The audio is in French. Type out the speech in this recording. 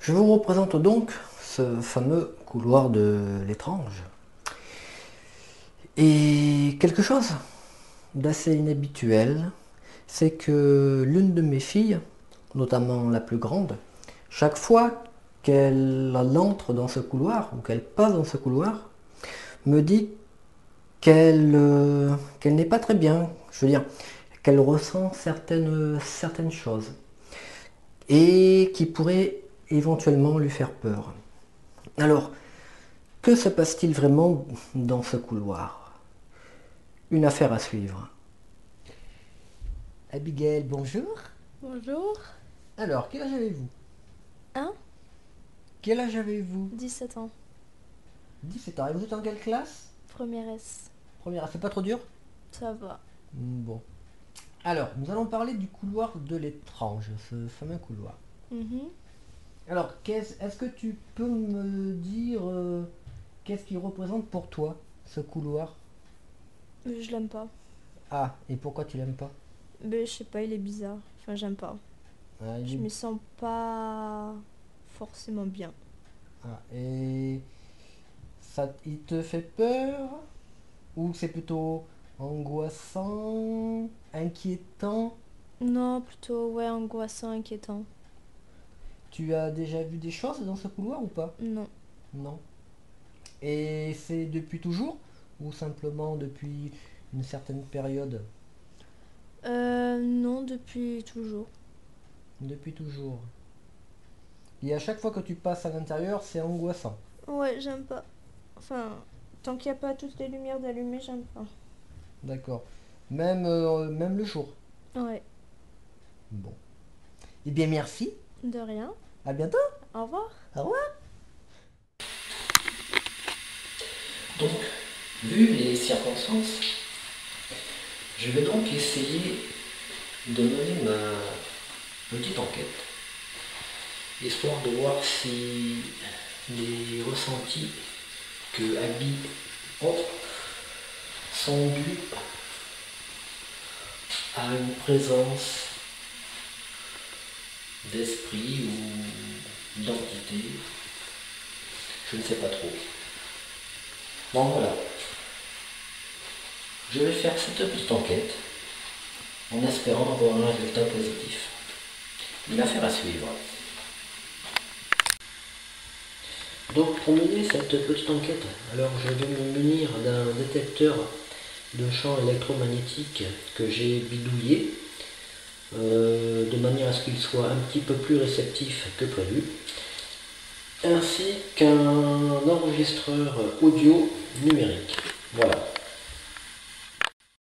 Je vous représente donc ce fameux couloir de l'étrange. Et quelque chose d'assez inhabituel, c'est que l'une de mes filles, notamment la plus grande, chaque fois qu'elle entre dans ce couloir, ou qu'elle passe dans ce couloir, me dit qu'elle n'est pas très bien. Je veux dire, qu'elle ressent certaines choses et qui pourraient éventuellement lui faire peur. Alors, que se passe-t-il vraiment dans ce couloir? Une affaire à suivre. Abigail, bonjour. Bonjour. Alors, quel âge avez-vous? Hein? Quel âge avez-vous? 17 ans. 17 ans. Et vous êtes en quelle classe? Première S. Première. C'est pas trop dur? Ça va. Bon. Alors, nous allons parler du couloir de l'étrange, ce fameux couloir. Mhm. Alors, est-ce que tu peux me dire qu'est-ce qu'il représente pour toi, ce couloir? Je l'aime pas. Ah, et pourquoi tu l'aimes pas? Mais je sais pas, il est bizarre. Enfin, j'aime pas. Ah, Je me sens pas forcément bien. et il te fait peur? Ou c'est plutôt angoissant, inquiétant? Non, plutôt, ouais, angoissant, inquiétant. Tu as déjà vu des choses dans ce couloir ou pas? Non. Non. Et c'est depuis toujours? Ou simplement depuis une certaine période? Non, depuis toujours. Depuis toujours. Et à chaque fois que tu passes à l'intérieur, c'est angoissant. Ouais, j'aime pas. Enfin, tant qu'il n'y a pas toutes les lumières d'allumées, j'aime pas. D'accord. Même le jour. Ouais, Bon. Eh bien, merci. de rien. À bientôt. Au revoir. Au revoir. Donc, vu les circonstances, je vais donc essayer de mener ma petite enquête, histoire de voir si les ressentis que Abby ont sont dus à une présence d'esprit ou d'entité. Je ne sais pas trop. Bon voilà, je vais faire cette petite enquête en espérant avoir un résultat positif. Une affaire à suivre. Donc pour mener cette petite enquête, alors je vais me munir d'un détecteur de champs électromagnétiques que j'ai bidouillé de manière à ce qu'il soit un petit peu plus réceptif que prévu, ainsi qu'un enregistreur audio numérique. Voilà.